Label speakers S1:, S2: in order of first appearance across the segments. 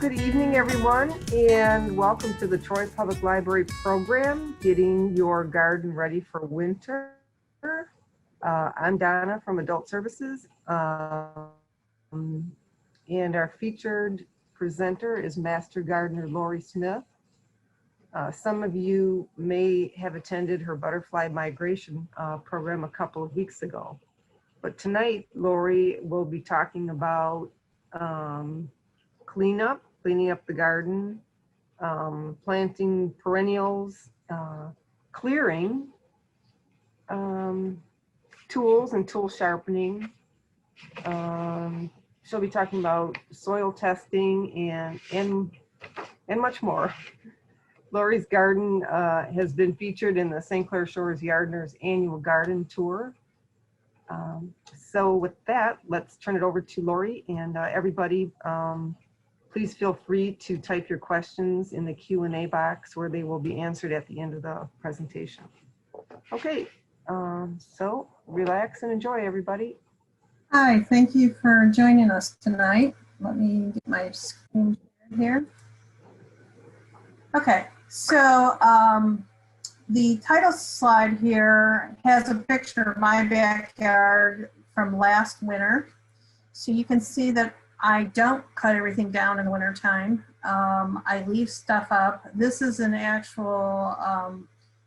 S1: good evening, everyone, and welcome to the Troy Public Library program, Getting Your Garden Ready for Winter. I'm Donna from Adult Services, and our featured presenter is Master Gardener Lori Smith. Some of you may have attended her butterfly migration program a couple of weeks ago, but tonight Lori will be talking about cleaning up the garden, planting perennials, clearing, tools and tool sharpening. She'll be talking about soil testing and much more. Lori's garden has been featured in the St. Clair Shores Gardeners annual garden tour. So with that, let's turn it over to Lori, and everybody, please feel free to type your questions in the Q&A box where they will be answered at the end of the presentation. Okay, so relax and enjoy, everybody.
S2: Hi, thank you for joining us tonight. Let me get my screen here. Okay, so the title slide here has a picture of my backyard from last winter. So you can see that I don't cut everything down in the winter time. I leave stuff up. This is an actual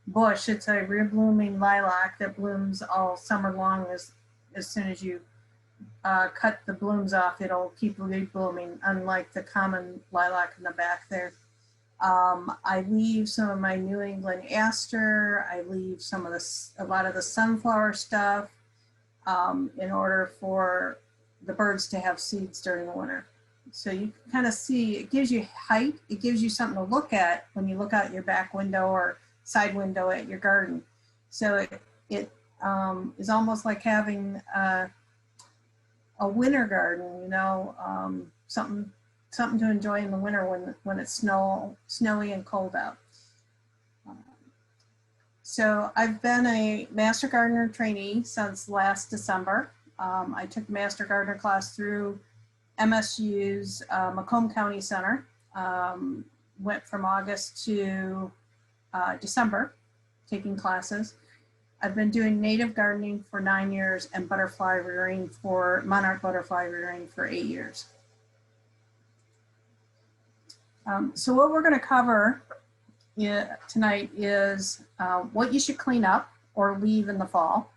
S2: bush. It's a reblooming lilac that blooms all summer long. As soon as you cut the blooms off, it'll keep reblooming, unlike the common lilac in the back there. I leave some of my New England aster. I leave a lot of the sunflower stuff in order for the birds to have seeds during the winter. So you can kind of see, it gives you height, it gives you something to look at when you look out your back window or side window at your garden. So it is almost like having a winter garden, you know, something to enjoy in the winter when it's snowy and cold out. So I've been a Master Gardener trainee since last December. I took the Master Gardener class through MSU's Macomb County Center. Went from August to December taking classes. I've been doing native gardening for 9 years and butterfly rearing monarch butterfly rearing for 8 years. So what we're going to cover tonight is what you should clean up or leave in the fall.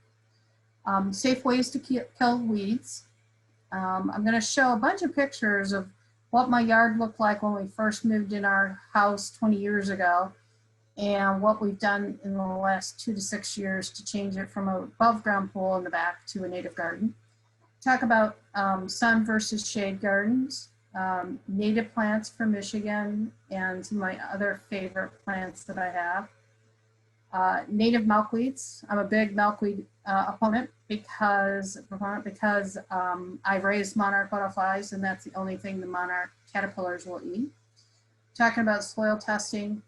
S2: Safe ways to kill weeds. I'm going to show a bunch of pictures of what my yard looked like when we first moved in our house 20 years ago, and what we've done in the last 2 to 6 years to change it from an above ground pool in the back to a native garden. Talk about sun versus shade gardens, native plants from Michigan, and some of my other favorite plants that I have. Native milkweeds. I'm a big milkweed opponent because I've raised monarch butterflies, and that's the only thing the monarch caterpillars will eat. Talking about soil testing,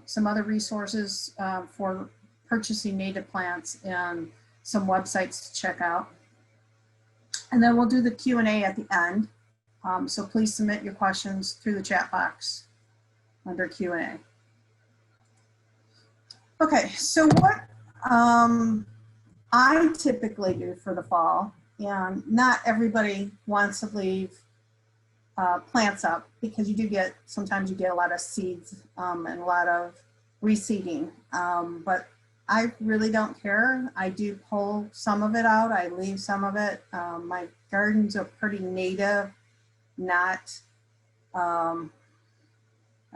S2: some other resources for purchasing native plants, and some websites to check out. And then we'll do the Q&A at the end. So please submit your questions through the chat box under Q&A. Okay, so what I typically do for the fall, and not everybody wants to leave plants up, because sometimes you get a lot of seeds and a lot of reseeding, but I really don't care. I do pull some of it out, I leave some of it. My gardens are pretty native, not I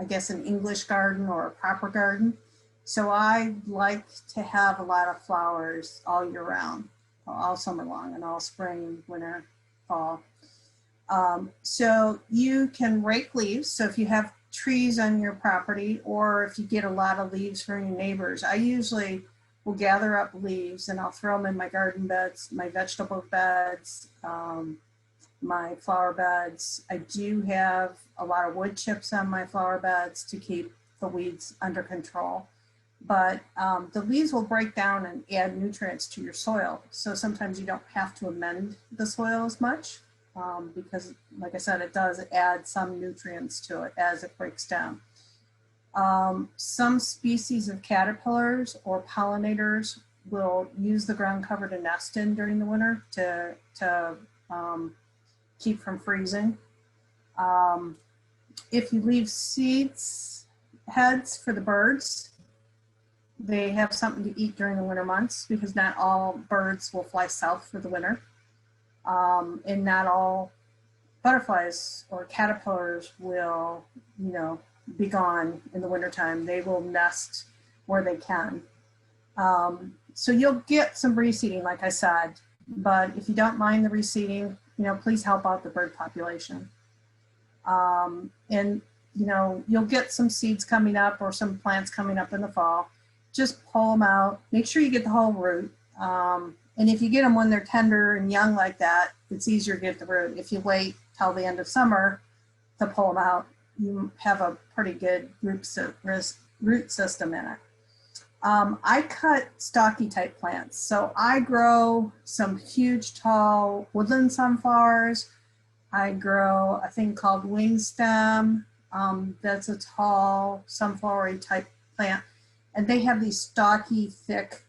S2: guess an English garden or a proper garden. So I like to have a lot of flowers all year round, all summer long, and all spring, winter, fall. So you can rake leaves. So if you have trees on your property, or if you get a lot of leaves from your neighbors, I usually will gather up leaves and I'll throw them in my garden beds, my vegetable beds, my flower beds. I do have a lot of wood chips on my flower beds to keep the weeds under control. But the leaves will break down and add nutrients to your soil. So sometimes you don't have to amend the soil as much. because, like I said, it does add some nutrients to it as it breaks down. Some species of caterpillars or pollinators will use the ground cover to nest in during the winter to keep from freezing. If you leave seeds heads for the birds, they have something to eat during the winter months, because not all birds will fly south for the winter. And not all butterflies or caterpillars will, you know, be gone in the wintertime. They will nest where they can. So you'll get some reseeding, like I said, but if you don't mind the reseeding, you know, please help out the bird population. And, you know, you'll get some seeds coming up or some plants coming up in the fall. Just pull them out. Make sure you get the whole root. And if you get them when they're tender and young like that, it's easier to get the root. If you wait till the end of summer to pull them out, you have a pretty good root system in it. I cut stocky type plants. So I grow some huge tall woodland sunflowers. I grow a thing called wing stem. That's a tall sunflowery type plant. And they have these stocky, thick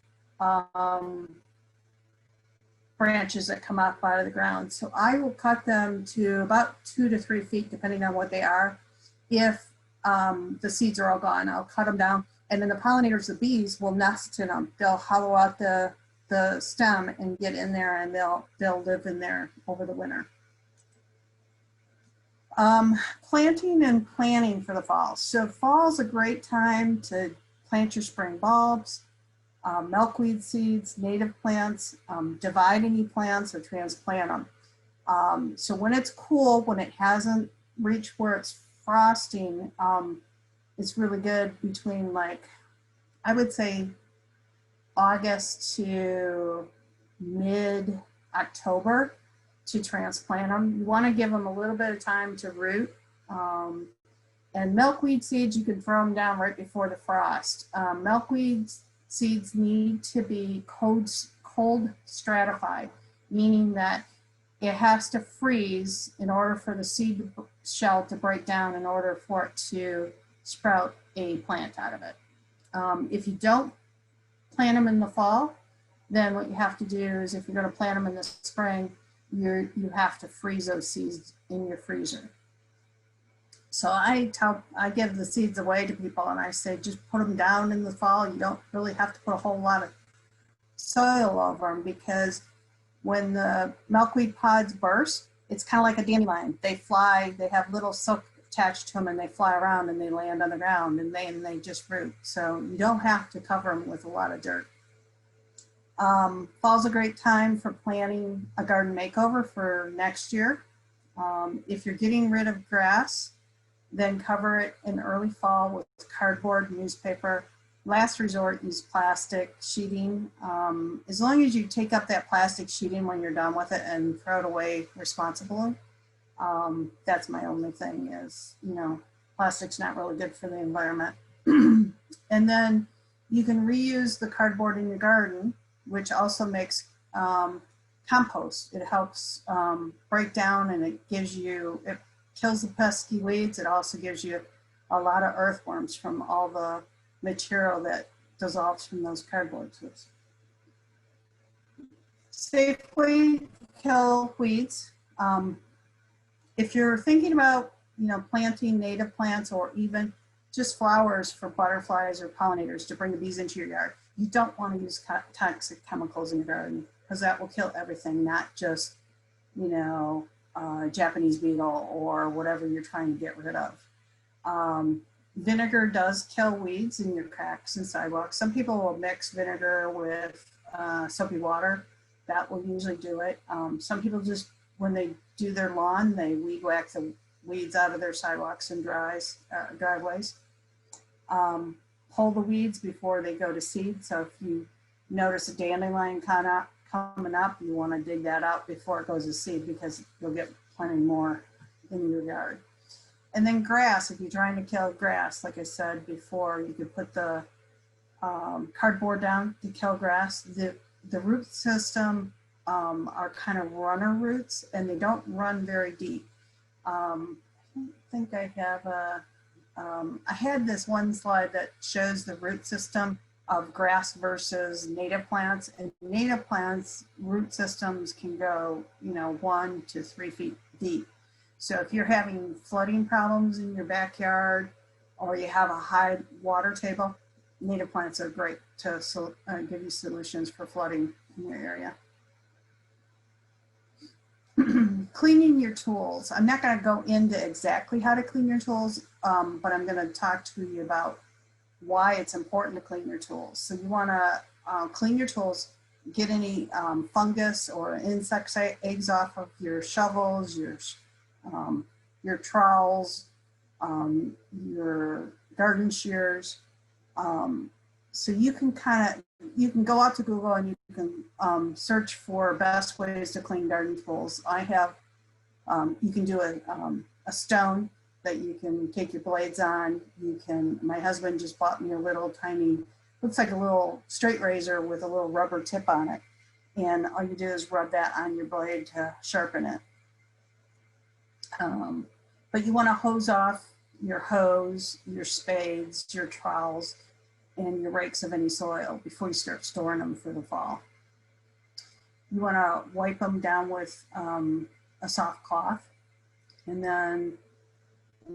S2: branches that come up out of the ground. So I will cut them to about 2 to 3 feet, depending on what they are. If the seeds are all gone, I'll cut them down. And then the pollinators, the bees, will nest in them. They'll hollow out the stem and get in there, and they'll live in there over the winter. Planting and planning for the fall. So fall is a great time to plant your spring bulbs, milkweed seeds, native plants, divide any plants or transplant them. So when it's cool, when it hasn't reached where it's frosting, it's really good between, like, I would say August to mid-October to transplant them. You want to give them a little bit of time to root. And milkweed seeds, you can throw them down right before the frost. Milkweed seeds need to be cold stratified, meaning that it has to freeze in order for the seed shell to break down in order for it to sprout a plant out of it. If you don't plant them in the fall, then what you have to do is, if you're going to plant them in the spring, you have to freeze those seeds in your freezer. So I give the seeds away to people, and I say, just put them down in the fall. You don't really have to put a whole lot of soil over them, because when the milkweed pods burst, it's kind of like a dandelion. They fly, they have little silk attached to them, and they fly around and they land on the ground, and they just root. So you don't have to cover them with a lot of dirt. Fall's a great time for planning a garden makeover for next year. If you're getting rid of grass, then cover it in early fall with cardboard, newspaper. Last resort, use plastic sheeting. As long as you take up that plastic sheeting when you're done with it and throw it away responsibly. That's my only thing is, you know, plastic's not really good for the environment. And then you can reuse the cardboard in your garden, which also makes compost. It helps break down, and it kills the pesky weeds. It also gives you a lot of earthworms from all the material that dissolves from those cardboard tubes. Safely kill weeds. If you're thinking about, you know, planting native plants or even just flowers for butterflies or pollinators to bring the bees into your yard, you don't want to use toxic chemicals in your garden, because that will kill everything, not just, you know, Japanese beetle or whatever you're trying to get rid of. Vinegar does kill weeds in your cracks and sidewalks. Some people will mix vinegar with soapy water. That will usually do it. Some people just, when they do their lawn, they weed whack the weeds out of their sidewalks and driveways. Pull the weeds before they go to seed. So if you notice a dandelion coming up, you want to dig that out before it goes to seed, because you'll get plenty more in your yard. And then grass, if you're trying to kill grass, like I said before, you could put the cardboard down to kill grass. The root system are kind of runner roots, and they don't run very deep. I don't think I have I had this one slide that shows the root system of grass versus native plants, and native plants root systems can go, 1 to 3 feet deep. So if you're having flooding problems in your backyard, or you have a high water table, native plants are great to give you solutions for flooding in your area. Cleaning your tools. I'm not going to go into exactly how to clean your tools, but I'm going to talk to you about why it's important to clean your tools. So you want to clean your tools, get any fungus or insect eggs off of your shovels, your trowels, your garden shears. So you can go out to Google and you can search for best ways to clean garden tools. I have, you can do a stone that you can take your blades on. My husband just bought me a little tiny, looks like a little straight razor with a little rubber tip on it. And all you do is rub that on your blade to sharpen it. But you want to hose off your hose, your spades, your trowels, and your rakes of any soil before you start storing them for the fall. You want to wipe them down with a soft cloth. And then,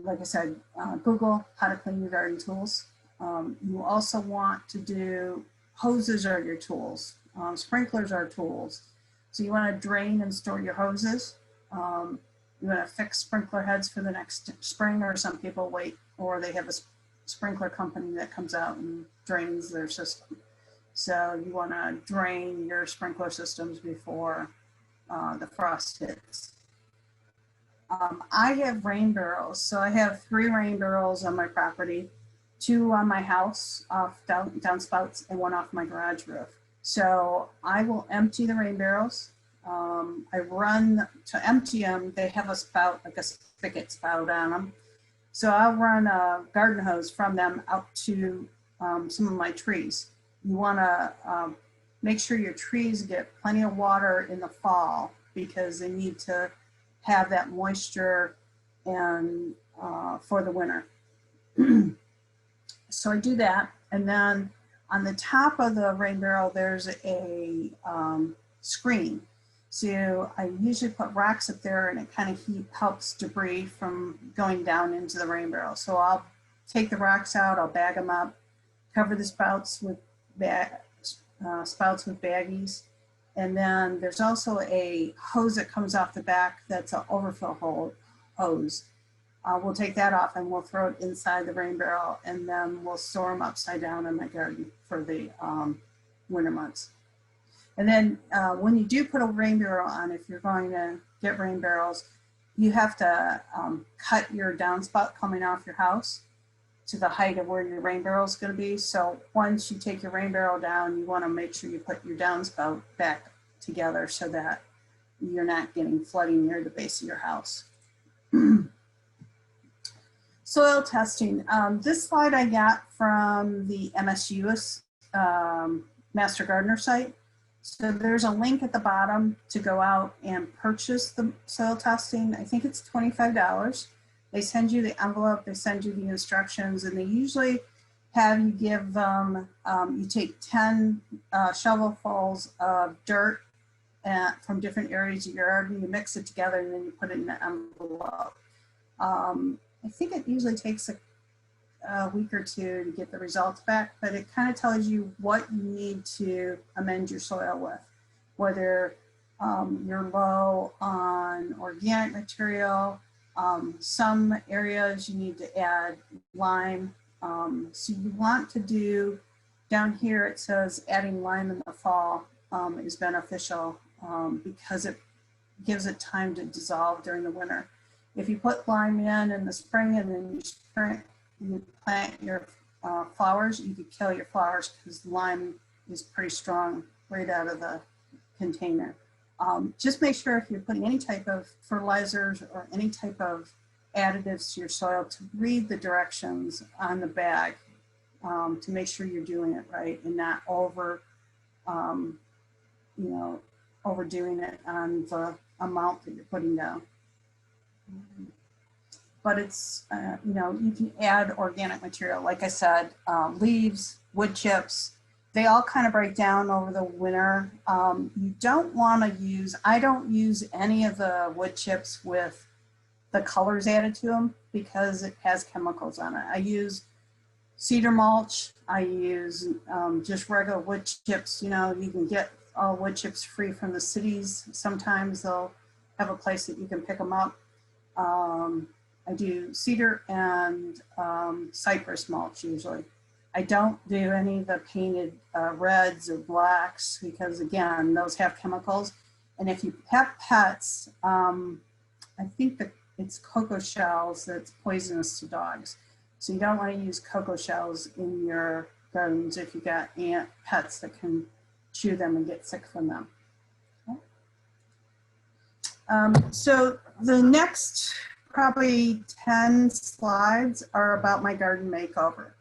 S2: like I said, Google how to clean your garden tools. You also want to do, hoses are your tools. Sprinklers are tools. So you want to drain and store your hoses. You want to fix sprinkler heads for the next spring, or some people wait, or they have a sprinkler company that comes out and drains their system. So you want to drain your sprinkler systems before the frost hits. I have rain barrels. So I have 3 rain barrels on my property, 2 on my house off downspouts, and 1 off my garage roof. So I will empty the rain barrels. I run to empty them. They have a spout, like a spigot spout on them. So I'll run a garden hose from them out to some of my trees. You want to make sure your trees get plenty of water in the fall, because they need to have that moisture and for the winter. So I do that, and then on the top of the rain barrel there's a screen. So I usually put rocks up there, and it kind of helps debris from going down into the rain barrel. So I'll take the rocks out, I'll bag them up, cover the spouts with baggies. And then there's also a hose that comes off the back that's an overfill hose. We'll take that off and we'll throw it inside the rain barrel, and then we'll store them upside down in my garden for the winter months. And then when you do put a rain barrel on, if you're going to get rain barrels, you have to cut your downspout coming off your house to the height of where your rain barrel is going to be. So once you take your rain barrel down, you want to make sure you put your downspout back together so that you're not getting flooding near the base of your house. Soil testing. This slide I got from the MSU Master Gardener site. So there's a link at the bottom to go out and purchase the soil testing. I think it's $25. They send you the envelope, they send you the instructions, and they usually have you give them, you take 10 shovelfuls of dirt from different areas of your garden, you mix it together, and then you put it in the envelope. I think it usually takes a week or 2 to get the results back, but it kind of tells you what you need to amend your soil with, whether you're low on organic material. Some areas you need to add lime. So you want to do, down here it says adding lime in the fall is beneficial because it gives it time to dissolve during the winter. If you put lime in the spring and then you plant your flowers, you could kill your flowers because lime is pretty strong right out of the container. Just make sure if you're putting any type of fertilizers or any type of additives to your soil to read the directions on the bag to make sure you're doing it right and not over, overdoing it on the amount that you're putting down. But it's, you know, you can add organic material. Like I said, leaves, wood chips, they all kind of break down over the winter. You don't want to use, I don't use any of the wood chips with the colors added to them because it has chemicals on it. I use cedar mulch. I use just regular wood chips. You know, you can get all wood chips free from the cities. Sometimes they'll have a place that you can pick them up. I do cedar and cypress mulch usually. I don't do any of the painted reds or blacks because again, those have chemicals. And if you have pets, I think that it's cocoa shells that's poisonous to dogs. So you don't want to use cocoa shells in your gardens if you got pets that can chew them and get sick from them. Okay. So the next probably 10 slides are about my garden makeover.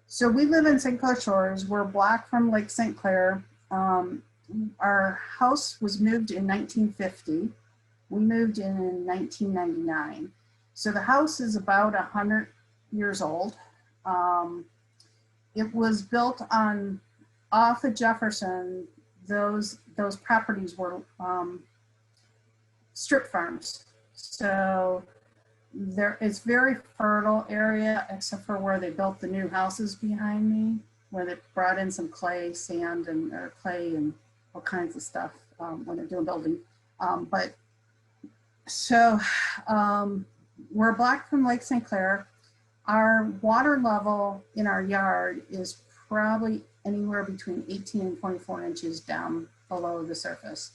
S2: So we live in St. Clair Shores. We're block from Lake St. Clair. Our house was moved in 1950. We moved in 1999. So the house is about 100 years old. It was built on off of Jefferson. Those properties were strip farms. So it's very fertile area except for where they built the new houses behind me, where they brought in some clay, sand, and or clay and all kinds of stuff when they're doing building. We're a block from Lake St. Clair. Our water level in our yard is probably anywhere between 18 and 24 inches down below the surface.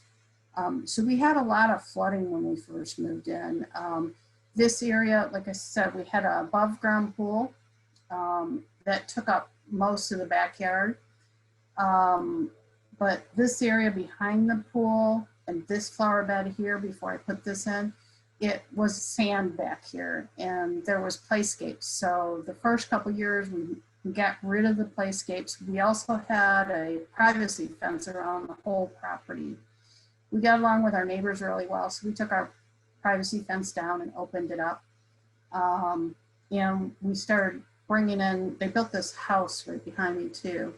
S2: So we had a lot of flooding when we first moved in. This area, like I said, we had an above ground pool that took up most of the backyard. But this area behind the pool and this flower bed here, before I put this in, it was sand back here and there was playscapes. So the first couple years we got rid of the playscapes. We also had a privacy fence around the whole property. We got along with our neighbors really well. So we took our privacy fence down and opened it up. And we started bringing in, they built this house right behind me too.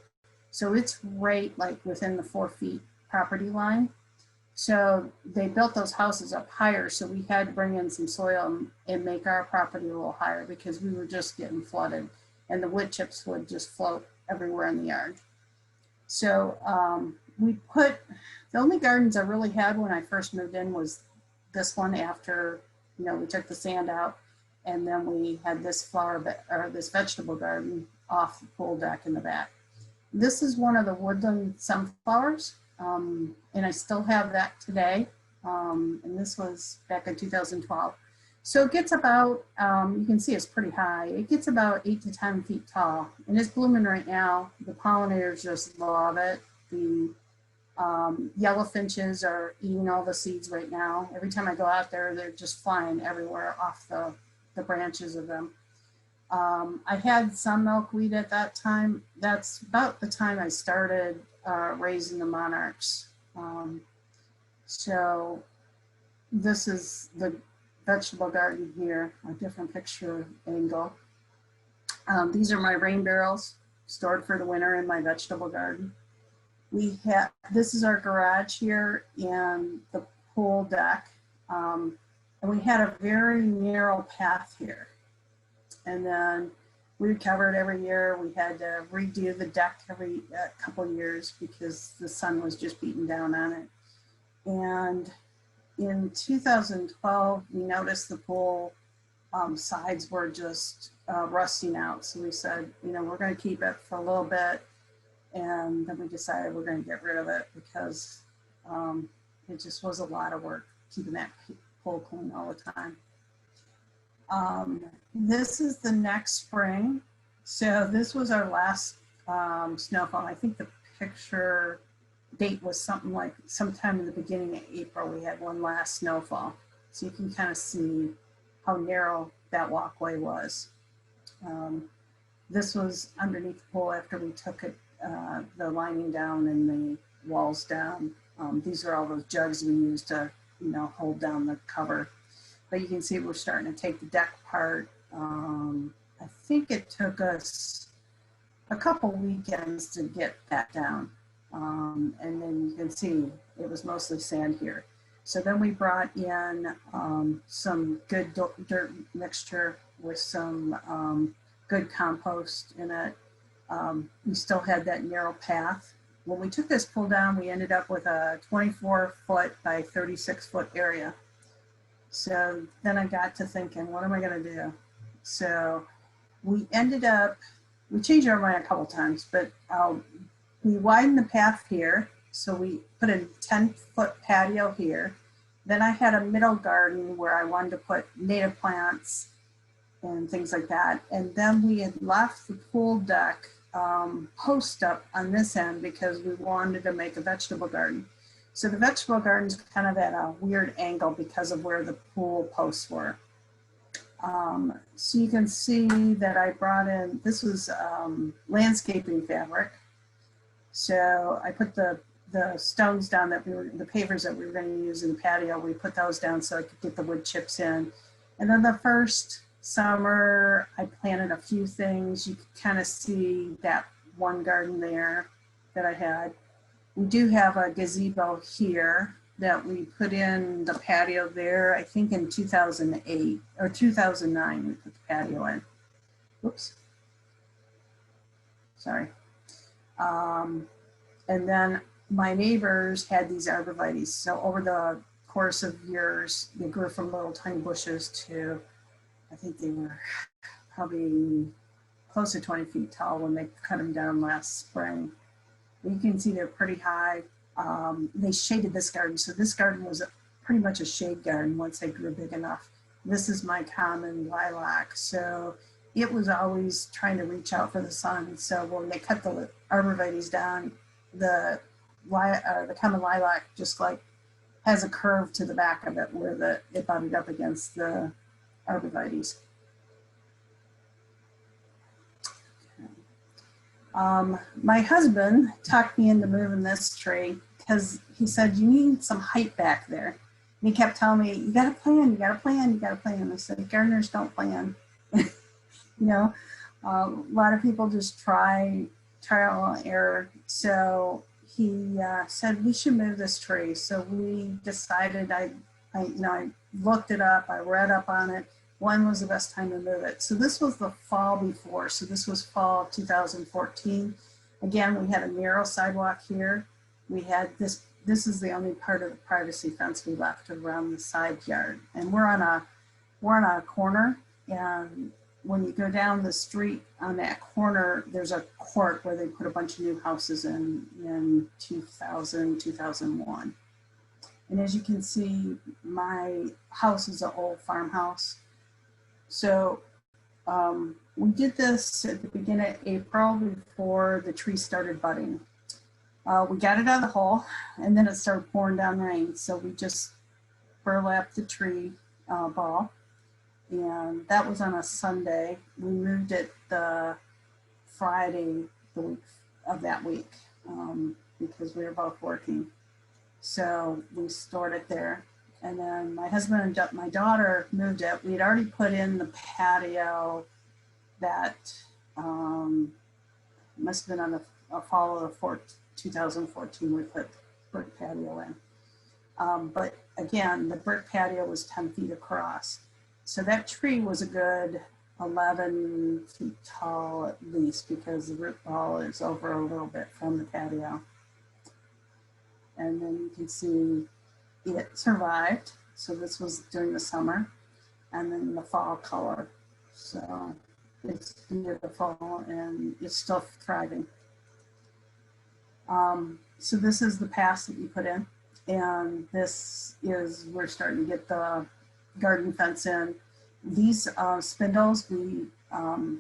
S2: So it's right like within the 4 feet property line. So they built those houses up higher. So we had to bring in some soil and make our property a little higher because we were just getting flooded and the wood chips would just float everywhere in the yard. So we put, the only gardens I really had when I first moved in was this one after, you know, we took the sand out and then we had this this vegetable garden off the pool deck in the back. This is one of the Woodland Sunflowers. And I still have that today. And this was back in 2012. So it gets about, you can see it's pretty high. It gets about 8 to 10 feet tall and it's blooming right now. The pollinators just love it. The yellow finches are eating all the seeds right now. Every time I go out there, they're just flying everywhere off the branches of them. I had some milkweed at that time. That's about the time I started raising the monarchs. So this is the vegetable garden here, a different picture angle. These are my rain barrels stored for the winter in my vegetable garden. This is our garage here and the pool deck. And we had a very narrow path here. And then we covered every year. We had to redo the deck every couple of years because the sun was just beating down on it. And in 2012, we noticed the pool sides were just rusting out. So we said, you know, we're going to keep it for a little bit. And then we decided we're going to get rid of it because it just was a lot of work keeping that pool clean all the time. This is the next spring. So this was our last snowfall. I think the picture date was something like sometime in the beginning of April, we had one last snowfall. So you can kind of see how narrow that walkway was. This was underneath the pool after we took it, the lining down and walls down. These are all those jugs we use to, hold down the cover. But you can see we're starting to take the deck apart. I think it took us a couple weekends to get that down. And then you can see it was mostly sand here. So then we brought in some good dirt mixture with some good compost in it. We still had that narrow path. When we took this pool down, we ended up with a 24-foot by 36-foot area. So then I got to thinking, what am I going to do? So we changed our mind a couple times, but we widened the path here. So we put a 10-foot patio here. Then I had a middle garden where I wanted to put native plants and things like that. And then we had left the pool deck post up on this end because we wanted to make a vegetable garden. So the vegetable garden's kind of at a weird angle because of where the pool posts were. So you can see that I brought in, this was landscaping fabric. So I put the stones down that the pavers that we were going to use in the patio, we put those down so I could get the wood chips in. And then the first summer, I planted a few things. You could kind of see that one garden there that I had. We do have a gazebo here that we put in the patio there, I think in 2008 or 2009, we put the patio in. Whoops. Sorry. And then my neighbors had these arborvitaes. So over the course of years, they grew from little tiny bushes to, I think they were probably close to 20 feet tall when they cut them down last spring. You can see they're pretty high. They shaded this garden. So this garden was pretty much a shade garden once they grew big enough. This is my common lilac. So it was always trying to reach out for the sun. So when they cut the arborvitaes down, the common lilac just like has a curve to the back of it where it butted up against the arborvitaes. My husband talked me into moving this tree because he said, you need some height back there. And he kept telling me, you got to plan, you got to plan, you got to plan. I said, gardeners don't plan. A lot of people just trial and error. So he said we should move this tree. So we decided, I looked it up, I read up on it. When was the best time to move it? So this was the fall before. So this was fall 2014. Again, we had a narrow sidewalk here. We had this is the only part of the privacy fence we left around the side yard. And we're on a corner, and when you go down the street on that corner, there's a court where they put a bunch of new houses in 2000, 2001. And as you can see, my house is an old farmhouse. So we did this at the beginning of April before the tree started budding. We got it out of the hole, and then it started pouring down rain. So we just burlapped the tree ball, and that was on a Sunday. We moved it the Friday the week of that week because we were both working. So we stored it there. And then my husband and my daughter moved it. We had already put in the patio that must have been on the fall of 2014. We put brick patio in. But again, the brick patio was 10 feet across. So that tree was a good 11 feet tall at least because the root ball is over a little bit from the patio. And then you can see it survived. So this was during the summer, and then the fall color. So it's beautiful and it's still thriving. So this is the path that you put in, and this is, we're starting to get the garden fence in. These spindles, we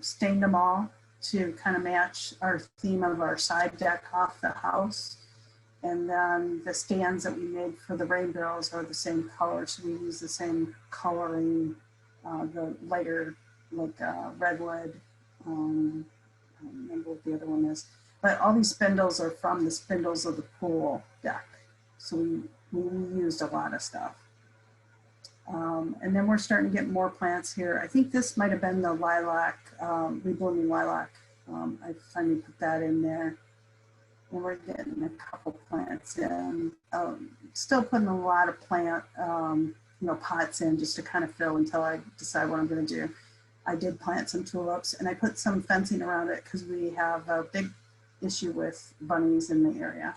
S2: stained them all to kind of match our theme of our side deck off the house. And then the stands that we made for the rain barrels are the same color. So we use the same coloring, the lighter, like redwood, I don't remember what the other one is. but all these spindles are from the spindles of the pool deck. So we used a lot of stuff. And then we're starting to get more plants here. I think this might have been the lilac, reblooming lilac. I finally put that in there. And we're getting a couple plants in. Still putting a lot of plant, pots in just to kind of fill until I decide what I'm going to do. I did plant some tulips, and I put some fencing around it because we have a big issue with bunnies in the area.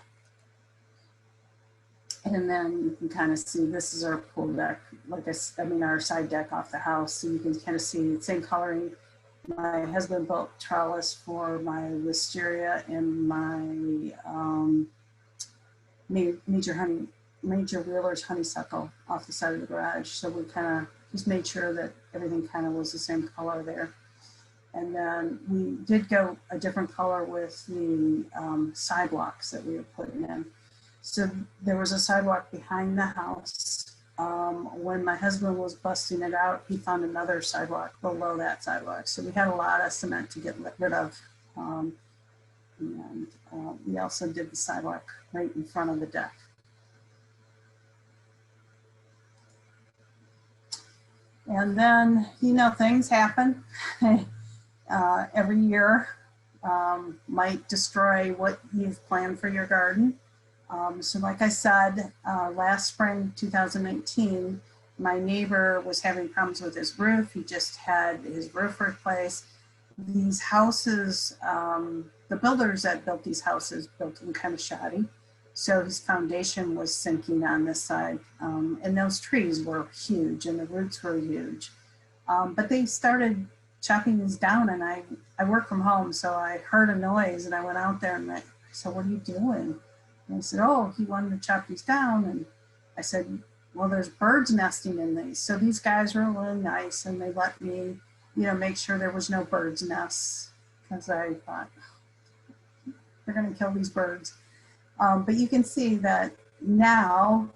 S2: And then you can kind of see, this is our pool deck, like our side deck off the house. So you can kind of see the same coloring. My husband built trellis for my wisteria and my major wheeler's honeysuckle off the side of the garage. So we kind of just made sure that everything kind of was the same color there. And then we did go a different color with the sidewalks that we were putting in. So there was a sidewalk behind the house. When my husband was busting it out, he found another sidewalk below that sidewalk. So we had a lot of cement to get rid of. We also did the sidewalk right in front of the deck. And then, things happen. Every year might destroy what you've planned for your garden. So like I said, last spring, 2019, my neighbor was having problems with his roof. He just had his roof replaced. These houses, the builders that built these houses built them kind of shoddy. So his foundation was sinking on this side. And those trees were huge and the roots were huge. But they started chopping these down, and I work from home. So I heard a noise and I went out there and I said, "What are you doing?" And I said, "Oh, he wanted to chop these down." And I said, "Well, there's birds nesting in these." So these guys were really nice, and they let me, make sure there was no birds' nests, because I thought, they're going to kill these birds. But you can see that now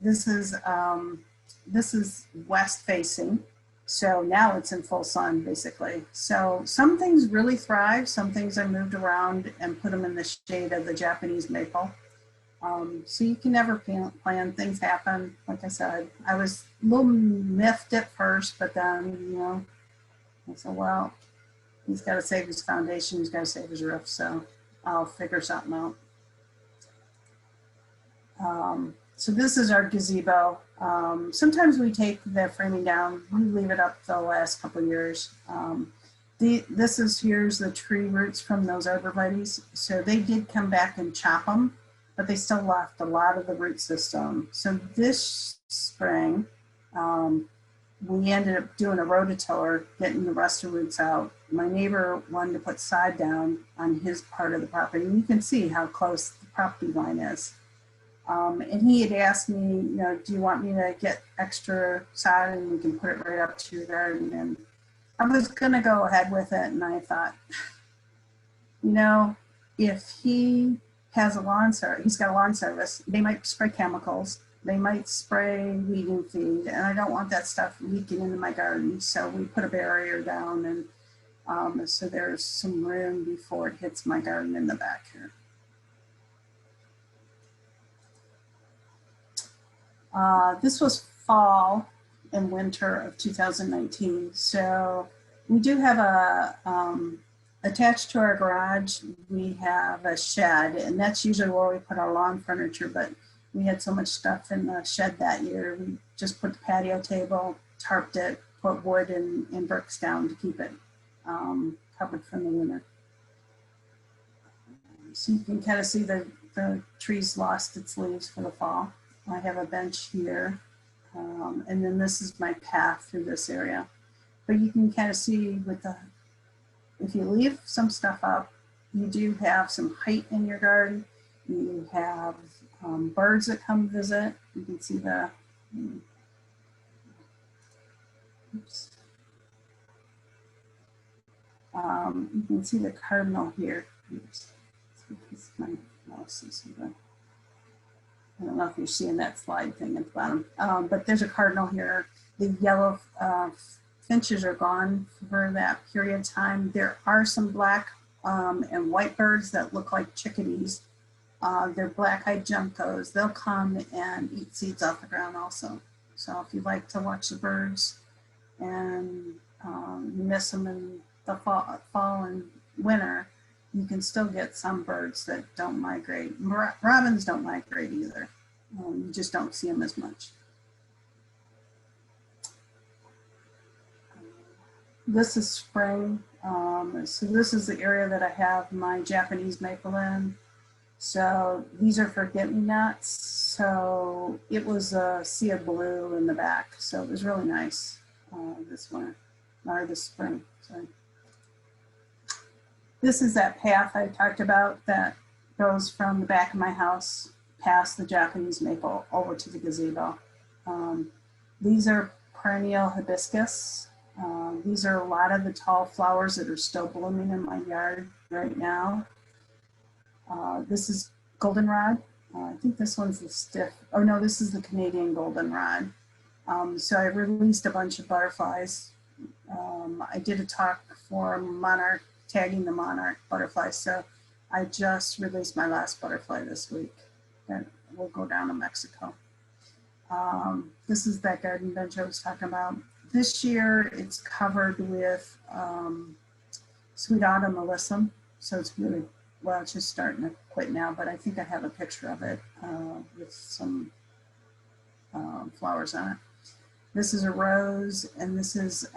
S2: this is west facing. So now it's in full sun, basically. So some things really thrive. Some things I moved around and put them in the shade of the Japanese maple. So you can never plan. Things happen. Like I said, I was a little miffed at first, but then, I said, well, he's got to save his foundation. He's got to save his roof. So I'll figure something out. So this is our gazebo. Sometimes we take the framing down. We leave it up the last couple of years. Here's the tree roots from those arborvitaes. So they did come back and chop them, but they still left a lot of the root system. So this spring, we ended up doing a rototiller, getting the rest of the roots out. My neighbor wanted to put sod down on his part of the property. And you can see how close the property line is. And he had asked me, do you want me to get extra sod and we can put it right up to your garden? And I was going to go ahead with it. And I thought, if he has a lawn service, he's got a lawn service, they might spray chemicals, they might spray weed and feed, and I don't want that stuff leaking into my garden. So we put a barrier down, and so there's some room before it hits my garden in the back here. This was fall and winter of 2019. So we do have attached to our garage, we have a shed, and that's usually where we put our lawn furniture, but we had so much stuff in the shed that year. We just put the patio table, tarped it, put wood and bricks down to keep it covered from the winter. So you can kind of see the trees lost its leaves for the fall. I have a bench here, and then this is my path through this area. But you can kind of see if you leave some stuff up, you do have some height in your garden. You have birds that come visit. You can see oops. You can see the cardinal here. Oops. My mouse is here. I don't know if you're seeing that slide thing at the bottom, but there's a cardinal here. The yellow finches are gone for that period of time. There are some black and white birds that look like chickadees. They're black-eyed juncos. They'll come and eat seeds off the ground also. So if you like to watch the birds and you miss them in the fall and winter, you can still get some birds that don't migrate. Robins don't migrate either. You just don't see them as much. This is spring. So this is the area that I have my Japanese maple in. So these are forget-me-nots. So it was a sea of blue in the back. So it was really nice this winter, or this spring, sorry. This is that path I talked about that goes from the back of my house past the Japanese maple over to the gazebo. These are Perennial Hibiscus. These are a lot of the tall flowers that are still blooming in my yard right now. This is goldenrod. I think this one's the stiff, oh no, this is the Canadian goldenrod. So I released a bunch of butterflies. I did a talk for Monarch, tagging the Monarch butterflies. So I just released my last butterfly this week that will go down to Mexico. This is that garden bench I was talking about. This year it's covered with sweet autumn alyssum. So it's really, well, it's just starting to quit now, but I think I have a picture of it with some flowers on it. This is a rose, and this is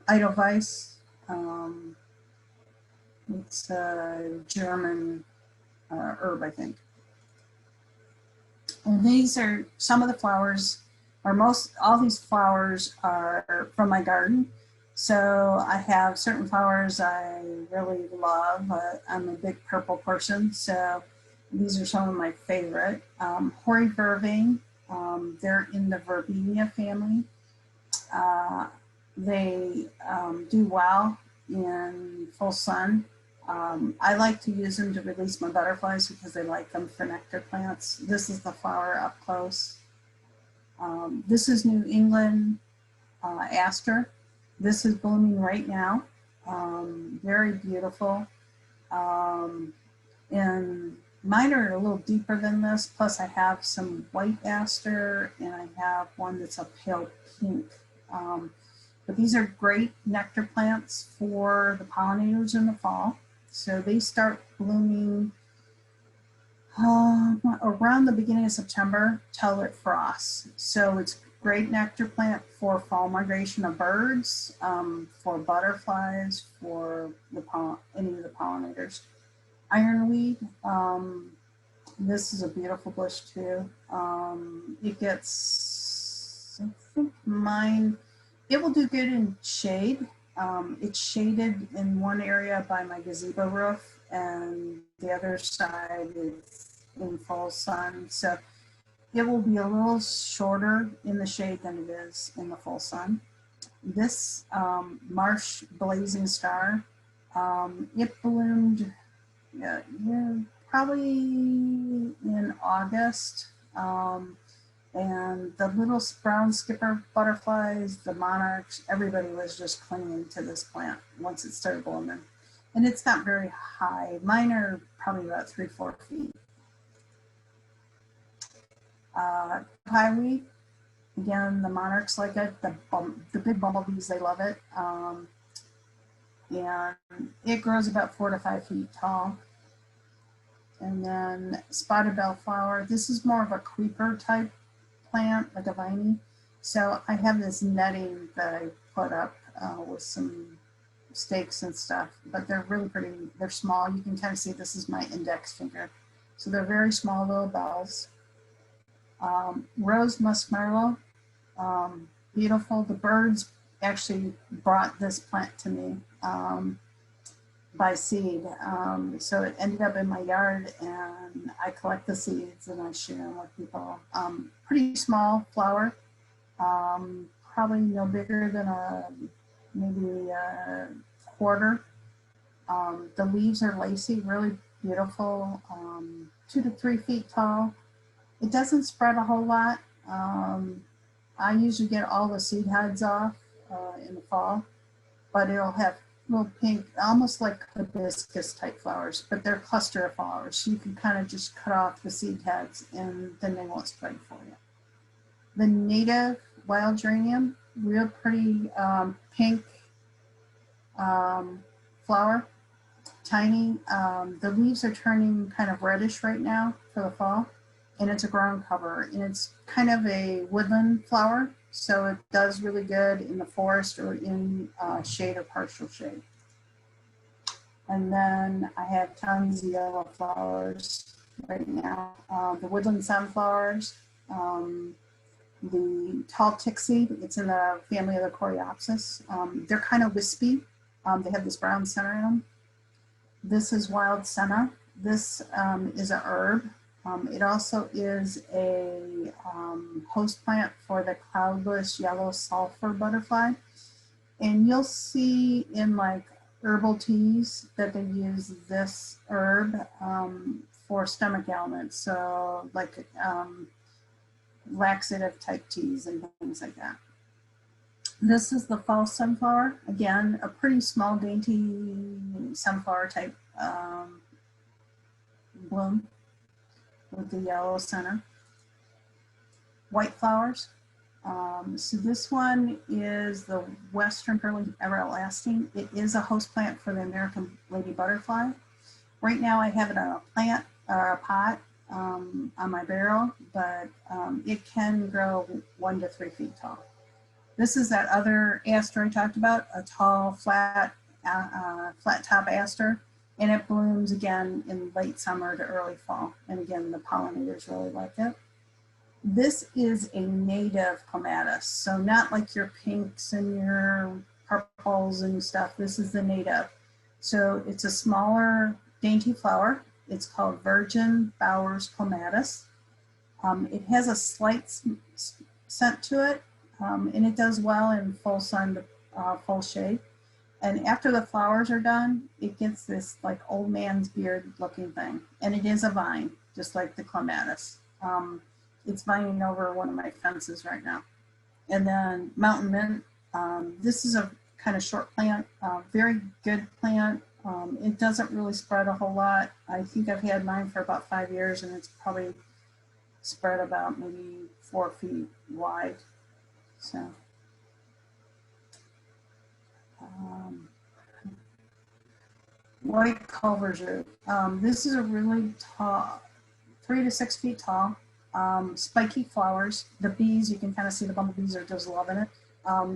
S2: Edelweiss. It's a German herb, I think. And these are some of the flowers, or all these flowers are from my garden. So I have certain flowers I really love. I'm a big purple person, so these are some of my favorite. Hoary vervain, they're in the Verbena family. They do well in full sun. I like to use them to release my butterflies because they like them for nectar plants. This is the flower up close. This is New England aster. This is blooming right now. Very beautiful. And mine are a little deeper than this. Plus I have some white aster and I have one that's a pale pink. But these are great nectar plants for the pollinators in the fall. So they start blooming around the beginning of September till it frosts. So it's great nectar plant for fall migration of birds, for butterflies, for any of the pollinators. Ironweed, this is a beautiful bush too. It gets, I think mine, it will do good in shade. It's shaded in one area by my gazebo roof, and the other side is in full sun. So it will be a little shorter in the shade than it is in the full sun. This marsh blazing star, it bloomed probably in August. And the little brown skipper butterflies, the monarchs, everybody was just clinging to this plant once it started blooming. And it's not very high. Mine are probably about 3-4 feet. Pieweed, again, the monarchs like it. The big bumblebees, they love it. And it grows about 4 to 5 feet tall. And then spotted bellflower. This is more of a creeper type plant, like a viney. So I have this netting that I put up with some stakes and stuff, but they're really pretty. They're small. You can kind of see this is my index finger. So they're very small little bells. Rose muskmerlow, beautiful. The birds actually brought this plant to me by seed. So it ended up in my yard, and I collect the seeds and I share them with people. Pretty small flower, probably no bigger than maybe a quarter. The leaves are lacy, really beautiful, 2 to 3 feet tall. It doesn't spread a whole lot. I usually get all the seed heads off in the fall, but it'll have little pink, almost like hibiscus type flowers, but they're cluster of flowers. So you can kind of just cut off the seed heads and then they won't spread for you. The native wild geranium, real pretty pink flower, tiny. The leaves are turning kind of reddish right now for the fall, and it's a ground cover, and it's kind of a woodland flower, so it does really good in the forest or in shade or partial shade. And then I have tons of yellow flowers right now. The woodland sunflowers, the tall tixie, it's in the family of the Coreopsis. They're kind of wispy. They have this brown center in them. This is wild senna. This is a herb. It also is a host plant for the cloudless yellow sulfur butterfly. And you'll see in like herbal teas that they use this herb for stomach ailments. So like laxative type teas and things like that. This is the false sunflower. Again, a pretty small, dainty sunflower type bloom with the yellow center. White flowers. So this one is the Western Pearly Everlasting. It is a host plant for the American Lady Butterfly. Right now I have it on a plant or a pot on my barrel, but it can grow 1 to 3 feet tall. This is that other aster I talked about, a tall, flat top aster, and it blooms again in late summer to early fall. And again, the pollinators really like it. This is a native clematis, so not like your pinks and your purples and stuff. This is the native. So it's a smaller, dainty flower. It's called Virgin Bowers Clematis. It has a slight scent to it, and it does well in full sun to full shade. And after the flowers are done, it gets this like old man's beard looking thing. And it is a vine, just like the clematis. It's vining over one of my fences right now. And then mountain mint. This is a kind of short plant, very good plant. It doesn't really spread a whole lot. I think I've had mine for about 5 years, and it's probably spread about maybe 4 feet wide. So, white culver's root. This is a really tall, 3 to 6 feet tall, spiky flowers. The bees, you can kind of see the bumblebees are just loving it.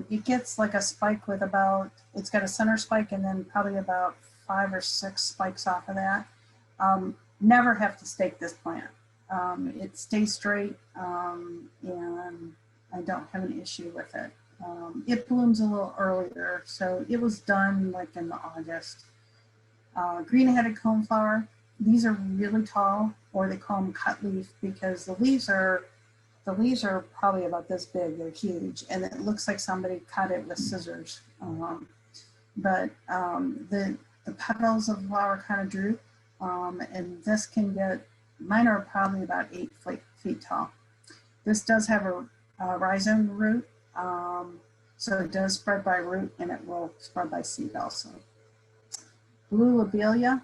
S2: It gets like a spike with about, it's got a center spike and then probably about 5 or 6 spikes off of that. Never have to stake this plant. It stays straight, and I don't have an issue with it. It blooms a little earlier, so it was done like in August. Green-headed coneflower. These are really tall, or they call them cut leaf, because the leaves are probably about this big. They're huge, and it looks like somebody cut it with scissors. But the petals of the flower kind of droop, and this can get, mine are probably about 8 feet tall. This does have a rhizome root, so it does spread by root, and it will spread by seed also. Blue lobelia.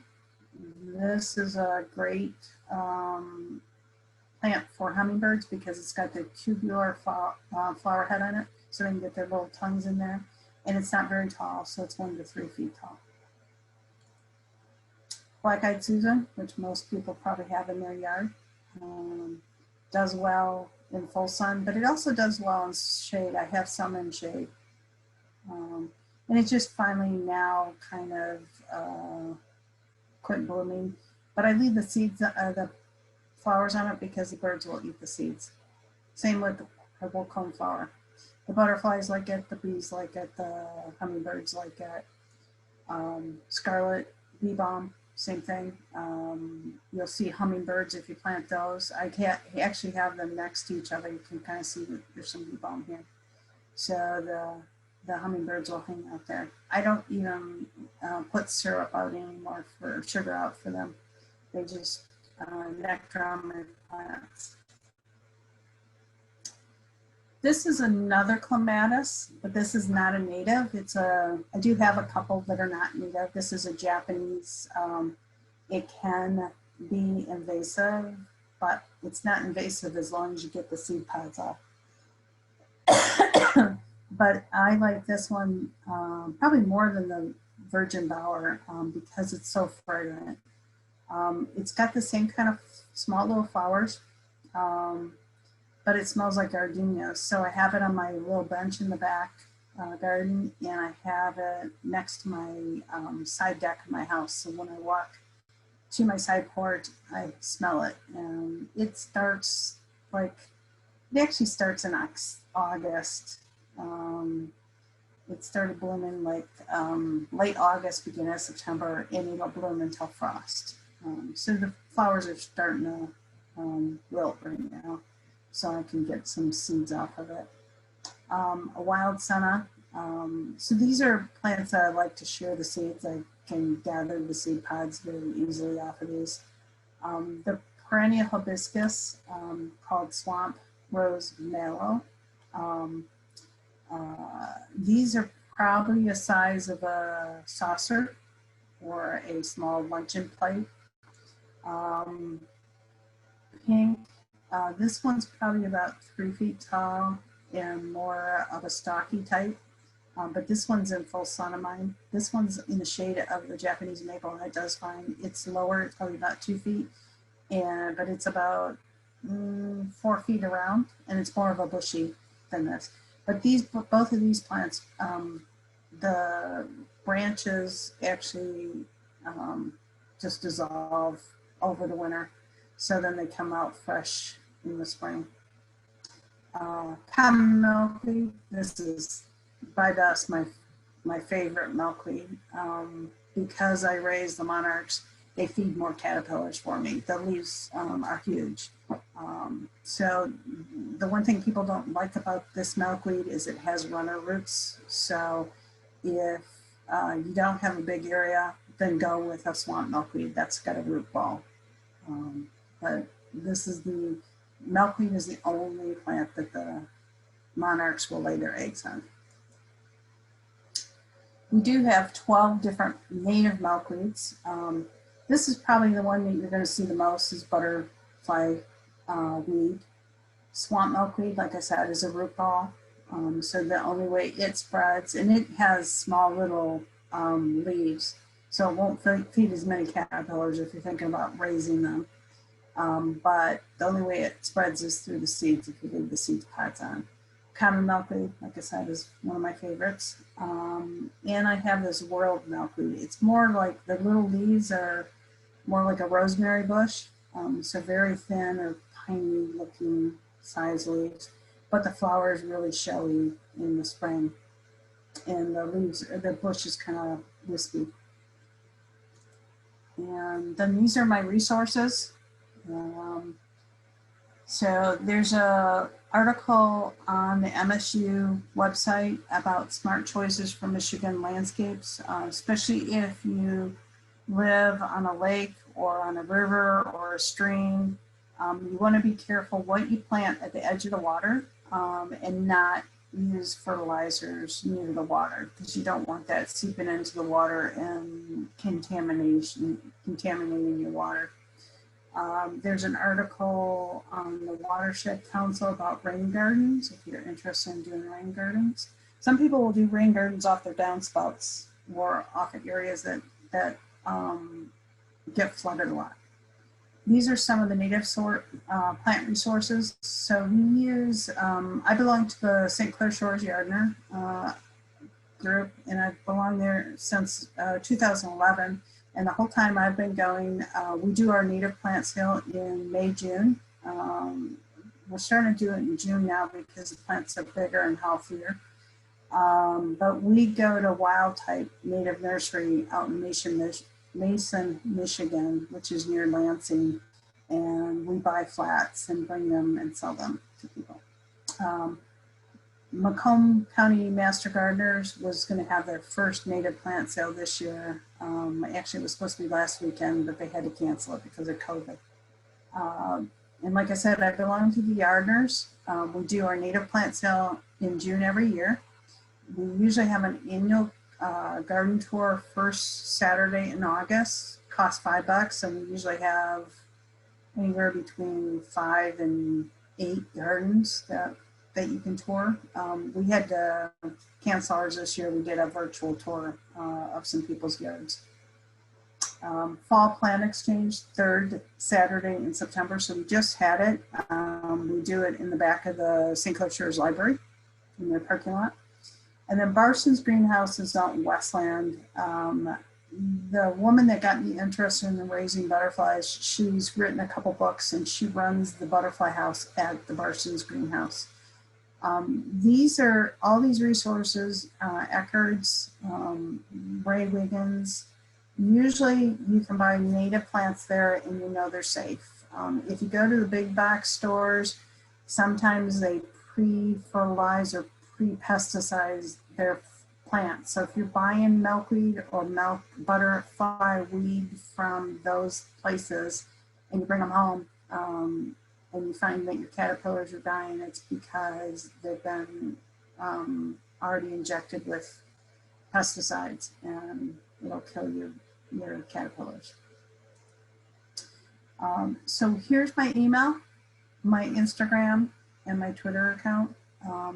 S2: This is a great plant for hummingbirds because it's got the tubular flower head on it, so they can get their little tongues in there. And it's not very tall, so it's 1 to 3 feet tall. Black-eyed Susan, which most people probably have in their yard, does well in full sun, but it also does well in shade. I have some in shade. And it's just finally now kind of quit blooming, but I leave the seeds, the flowers on it because the birds will eat the seeds. Same with the purple coneflower. The butterflies like it, the bees like it, the hummingbirds like it. Scarlet Bee Bomb, same thing. You'll see hummingbirds if you plant those. I actually have them next to each other. You can kind of see that there's some bee balm here. So the hummingbirds will hang out there. I don't even put syrup out anymore for sugar out for them. They just nectar on my plants. This is another clematis, but this is not a native. I do have a couple that are not native. This is a Japanese. It can be invasive, but it's not invasive as long as you get the seed pods off. But I like this one probably more than the Virgin Bower because it's so fragrant. It's got the same kind of small little flowers, but it smells like gardenia. So I have it on my little bench in the back garden, and I have it next to my side deck of my house. So when I walk to my side porch, I smell it. And it starts it actually starts in August. It started blooming late August, beginning of September, and it'll bloom until frost. So the flowers are starting to wilt right now, so I can get some seeds off of it. A wild senna. So these are plants that I like to share the seeds. I can gather the seed pods very easily off of these. The Perennial Hibiscus, called Swamp Rose Mallow. These are probably the size of a saucer or a small luncheon plate. Pink, this one's probably about 3 feet tall and more of a stocky type, but this one's in full sun of mine. This one's in the shade of the Japanese maple, and it does fine. It's lower, it's probably about 2 feet, but it's about 4 feet around, and it's more of a bushy than this. But both of these plants, the branches actually just dissolve over the winter. So then they come out fresh in the spring. Common milkweed, this is by dust my favorite milkweed. Because I raise the monarchs, they feed more caterpillars for me. The leaves are huge. So the one thing people don't like about this milkweed is it has runner roots. So if you don't have a big area, then go with a swamp milkweed that's got a root ball. But milkweed is the only plant that the monarchs will lay their eggs on. We do have 12 different native milkweeds. This is probably the one that you're going to see the most is butterfly weed. Swamp milkweed, like I said, is a root ball. So the only way it spreads, and it has small little leaves, so it won't feed as many caterpillars if you're thinking about raising them. But the only way it spreads is through the seeds if you leave the seed pods on. Common milkweed, like I said, is one of my favorites. And I have this world milkweed. It's more like the little leaves are more like a rosemary bush. So very thin or tiny looking size leaves, but the flower is really showy in the spring. And the bush is kind of wispy. And then these are my resources. So there's a article on the MSU website about smart choices for Michigan landscapes, especially if you live on a lake or on a river or a stream. You want to be careful what you plant at the edge of the water and not use fertilizers near the water, because you don't want that seeping into the water and contaminating your water. There's an article on the Watershed Council about rain gardens, if you're interested in doing rain gardens. Some people will do rain gardens off their downspouts or off at areas that get flooded a lot. These are some of the native plant resources. So we use, I belong to the St. Clair Shores Yardner group, and I've belonged there since 2011. And the whole time I've been going, we do our native plant sale in May, June. We're starting to do it in June now because the plants are bigger and healthier. But we go to Wild Type Native Nursery out in Mason, Michigan, which is near Lansing. And we buy flats and bring them and sell them to people. Macomb County Master Gardeners was going to have their first native plant sale this year. Actually, it was supposed to be last weekend, but they had to cancel it because of COVID. And like I said, I belong to the Yardners. We do our native plant sale in June every year. We usually have an annual garden tour first Saturday in August, costs $5, and we usually have anywhere between 5 and 8 gardens that you can tour. We had to cancel ours this year. We did a virtual tour of some people's yards. Fall plant exchange, third Saturday in September. So we just had it. We do it in the back of the St. Clair Shores Library in their parking lot. And then Barson's Greenhouse is out in Westland. The woman that got me interested in raising butterflies, she's written a couple books and she runs the butterfly house at the Barson's Greenhouse. These are all these resources, Eckerd's, Ray Wiggins. Usually you can buy native plants there and you know they're safe. If you go to the big box stores, sometimes they pre-fertilize or pre-pesticize their plants. So if you're buying milkweed or butterfly weed from those places and you bring them home and you find that your caterpillars are dying, it's because they've been already injected with pesticides and it'll kill your caterpillars. So here's my email, my Instagram, and my Twitter account.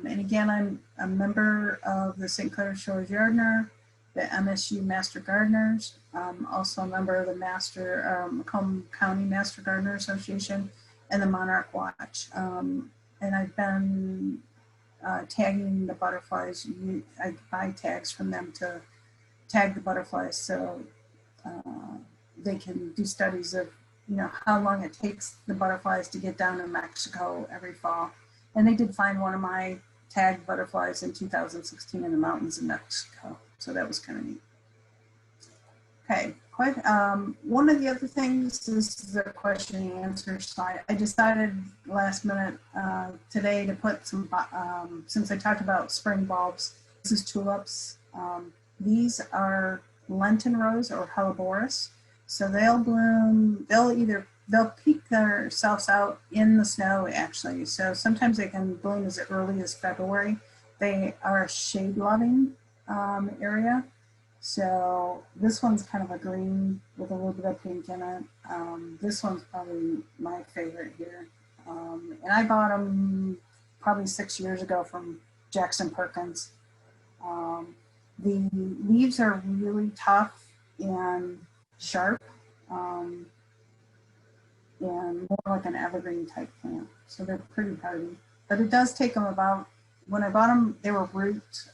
S2: And again, I'm a member of the St. Clair Shores Gardener, the MSU Master Gardeners. I'm also a member of the Macomb County Master Gardener Association and the Monarch Watch. And I've been tagging the butterflies. I buy tags from them to tag the butterflies so they can do studies of how long it takes the butterflies to get down to Mexico every fall. And they did find one of my tagged butterflies in 2016 in the mountains in Mexico. So that was kind of neat. Okay, one of the other things is the question and answer slide. I decided last minute today to put some, since I talked about spring bulbs, this is tulips. These are Lenten rose or helleborus. So they'll bloom, they'll peek themselves out in the snow actually. So sometimes they can bloom as early as February. They are a shade loving area. So this one's kind of a green with a little bit of pink in it. This one's probably my favorite here. And I bought them probably 6 years ago from Jackson Perkins. The leaves are really tough and sharp. And more like an evergreen type plant. So they're pretty hardy. But it does take them about, when I bought them, they were roots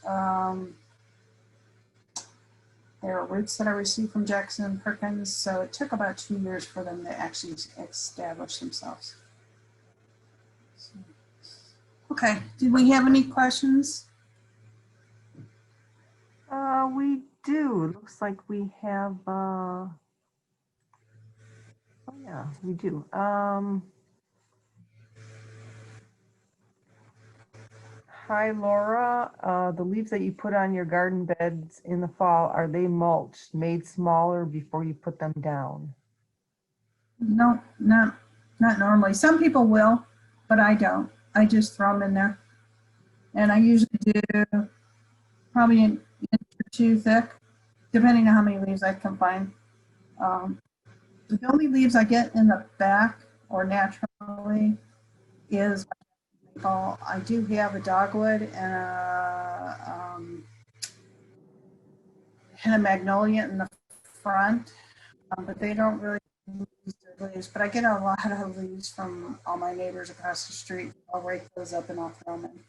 S2: that I received from Jackson Perkins. So it took about 2 years for them to actually establish themselves. So, okay, did we have any questions?
S1: We do. Looks like we have, oh yeah, we do. Hi, Laura. The leaves that you put on your garden beds in the fall, are they mulched, made smaller before you put them down?
S2: No, not normally. Some people will, but I don't. I just throw them in there. And I usually do probably an inch or two thick, depending on how many leaves I can find. The only leaves I get in the back or naturally is maple. I do have a dogwood and a magnolia in the front, but they don't really use their leaves. But I get a lot of leaves from all my neighbors across the street. I'll rake those up and I'll throw them in.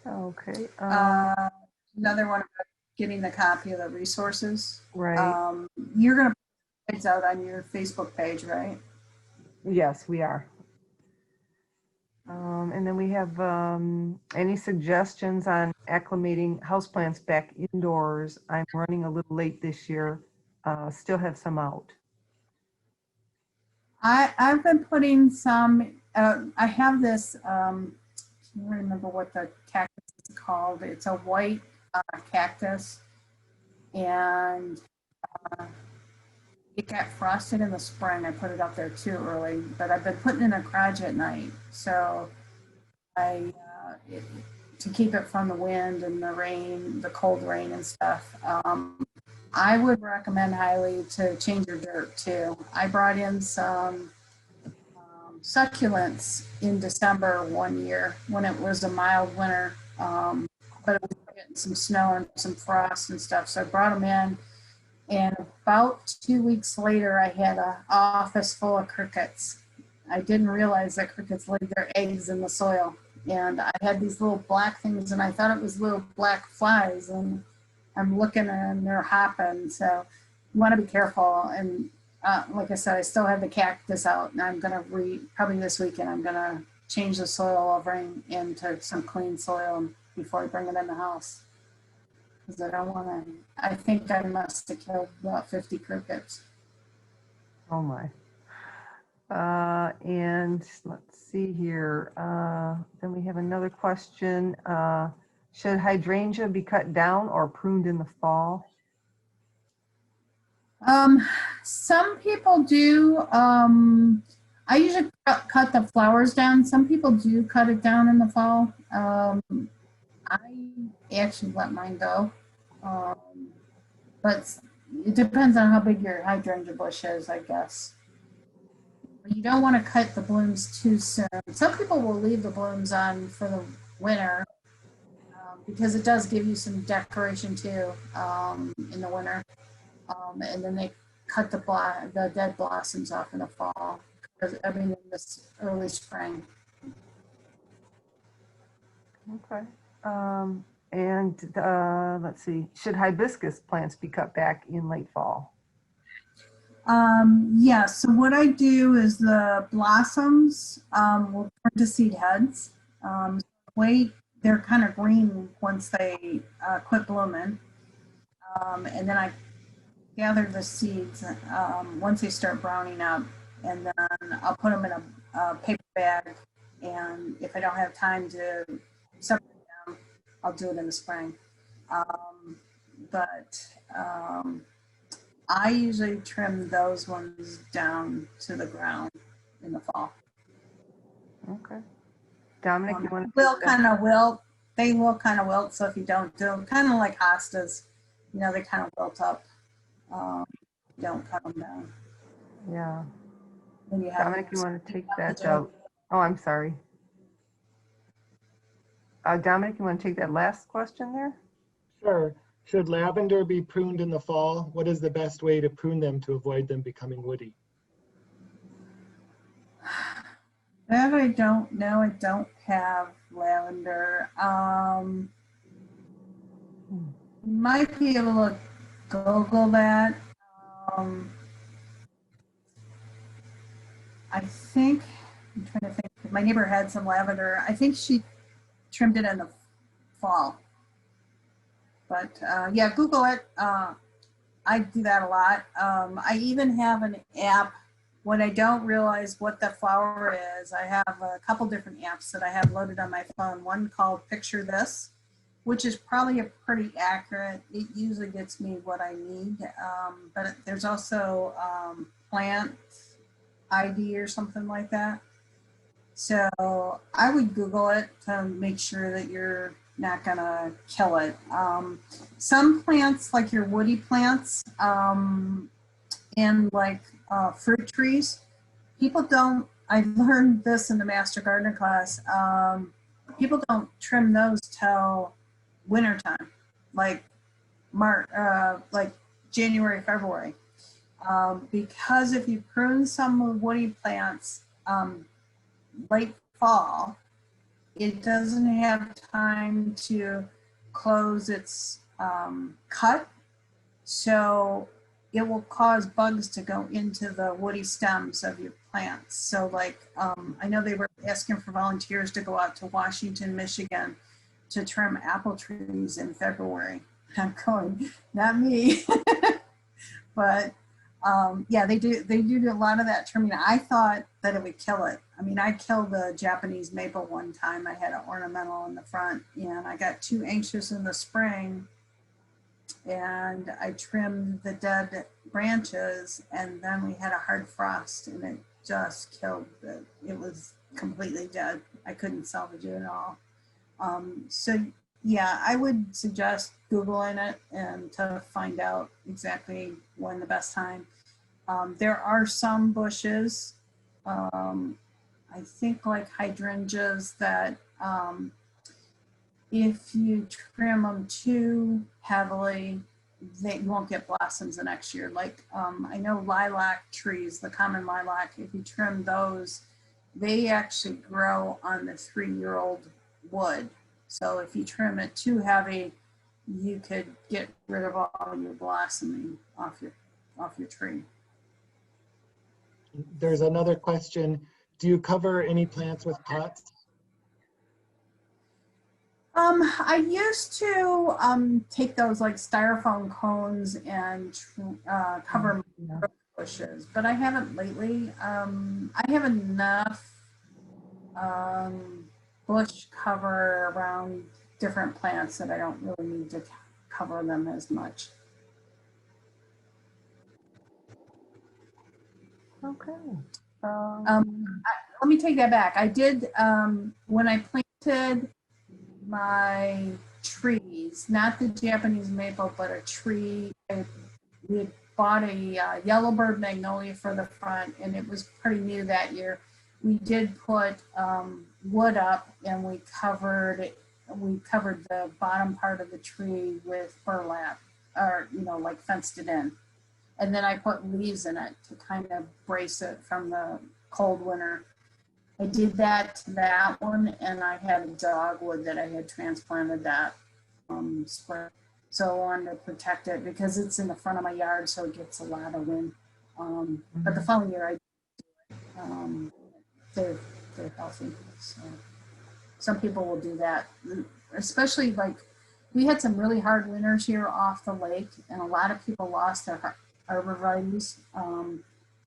S1: Okay.
S2: Another one about getting a copy of the resources.
S1: Right.
S2: You're going to put these out on your Facebook page, right?
S1: Yes, we are. And then we have any suggestions on acclimating houseplants back indoors? I'm running a little late this year. Still have some out.
S2: I've been putting some, I have this, I can't remember what the cactus is called. It's a white cactus. And it got frosted in the spring. I put it up there too early, but I've been putting in a garage at night. So to keep it from the wind and the rain, the cold rain and stuff. I would recommend highly to change your dirt too. I brought in some succulents in December one year when it was a mild winter, but it was getting some snow and some frost and stuff. So I brought them in, and about 2 weeks later, I had an office full of crickets. I didn't realize that crickets laid their eggs in the soil. And I had these little black things, and I thought it was little black flies, and I'm looking and they're hopping. So you want to be careful. And like I said, I still have the cactus out, and I'm going to probably this weekend, I'm going to change the soil over into some clean soil before I bring it in the house. Because I don't want to, I think I must have killed about 50 crickets.
S1: Oh my. And let's see here. Then we have another question. Should hydrangea be cut down or pruned in the fall?
S2: Some people do. I usually cut the flowers down. Some people do cut it down in the fall. I actually let mine go. But it depends on how big your hydrangea bush is, I guess. You don't want to cut the blooms too soon. Some people will leave the blooms on for the winter because it does give you some decoration too in the winter. And then they cut the dead blossoms off in the fall. I mean, in this early spring.
S1: Okay. Let's see. Should hibiscus plants be cut back in late fall?
S2: Yeah, so what I do is the blossoms will turn to seed heads. Wait, they're kind of green once they quit blooming. And then I gather the seeds once they start browning up, and then I'll put them in a paper bag. And if I don't have time to separate them, I'll do it in the spring. I usually trim those ones down to the ground in the fall.
S1: Okay. Dominic, you want to?
S2: Will kind of wilt. They will kind of wilt. So if you don't do them, kind of like hostas, you know, they kind of wilt up. Don't cut them down.
S1: Yeah.
S2: Then you have
S1: Dominic, you want to take that out? Oh, I'm sorry. Dominic, you want to take that last question there?
S3: Sure. Should lavender be pruned in the fall? What is the best way to prune them to avoid them becoming woody?
S2: That I don't know. I don't have lavender. Might be able to Google that. I think, I'm trying to think, my neighbor had some lavender. I think she trimmed it in the fall. But yeah, Google it. I do that a lot. I even have an app when I don't realize what the flower is. I have a couple different apps that I have loaded on my phone. One called Picture This, which is probably a pretty accurate. It usually gets me what I need. But there's also Plant ID or something like that. So I would Google it to make sure that you're not gonna kill it. Some plants, like your woody plants, and like fruit trees, people don't, I learned this in the Master Gardener class, people don't trim those till wintertime, like like January, February. Because if you prune some woody plants late fall, it doesn't have time to close its cut, so it will cause bugs to go into the woody stems of your plants. So like, I know they were asking for volunteers to go out to Washington, Michigan to trim apple trees in February. I'm going, not me. But yeah, they do a lot of that trimming. I thought that it would kill it. I mean, I killed a Japanese maple one time. I had an ornamental in the front, and I got too anxious in the spring, and I trimmed the dead branches, and then we had a hard frost and it just killed it. It was completely dead. I couldn't salvage it at all. So yeah, I would suggest Googling it and to find out exactly when the best time. There are some bushes, I think like hydrangeas that if you trim them too heavily, they won't get blossoms the next year. Like I know lilac trees, the common lilac, if you trim those, they actually grow on the 3-year-old wood. So if you trim it too heavy, you could get rid of all your blossoming off your tree.
S3: There's another question. Do you cover any plants with pots?
S2: I used to take those like styrofoam cones and cover my bushes, but I haven't lately. I have enough bush cover around different plants that I don't really need to cover them as much.
S1: Okay.
S2: Let me take that back. I did, when I planted my trees, not the Japanese maple, but a tree, we had bought a yellowbird magnolia for the front, and it was pretty new that year. We did put wood up, and we covered the bottom part of the tree with burlap, or like fenced it in. And then I put leaves in it to kind of brace it from the cold winter. I did that to that one, and I had a dogwood that I had transplanted that spring. So I wanted to protect it because it's in the front of my yard, so it gets a lot of wind. But the following year, they're healthy. So some people will do that, especially like we had some really hard winters here off the lake, and a lot of people lost their arborvitaes.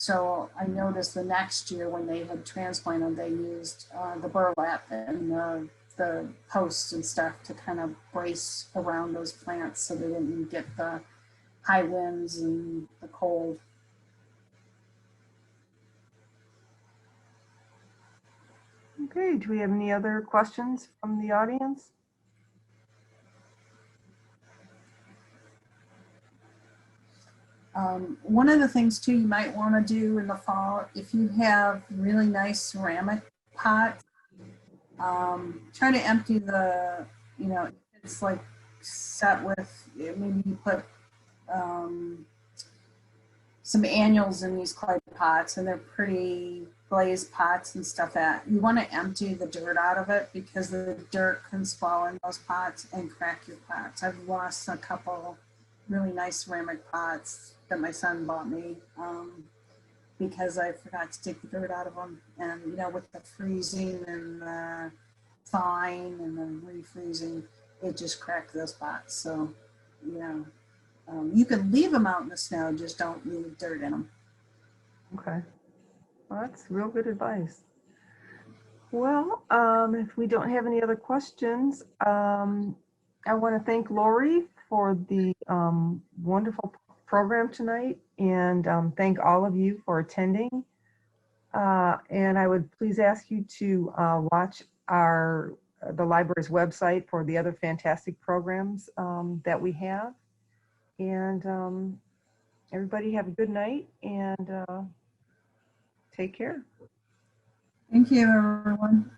S2: So I noticed the next year when they had transplanted, they used the burlap and the posts and stuff to kind of brace around those plants so they didn't get the high winds and the cold.
S1: Okay, do we have any other questions from the audience?
S2: One of the things too you might want to do in the fall, if you have really nice ceramic pots, try to empty the, it's like set with, maybe you put some annuals in these clay pots, and they're pretty glazed pots and stuff that you want to empty the dirt out of it, because the dirt can swallow in those pots and crack your pots. I've lost a couple really nice ceramic pots that my son bought me because I forgot to take the dirt out of them. And with the freezing and the thawing and the refreezing, it just cracked those pots. So you can leave them out in the snow, just don't leave dirt in them.
S1: Okay, well, that's real good advice. Well, if we don't have any other questions, I want to thank Lori for the wonderful program tonight, and thank all of you for attending. And I would please ask you to watch the library's website for the other fantastic programs that we have. And everybody have a good night, and take care.
S2: Thank you, everyone.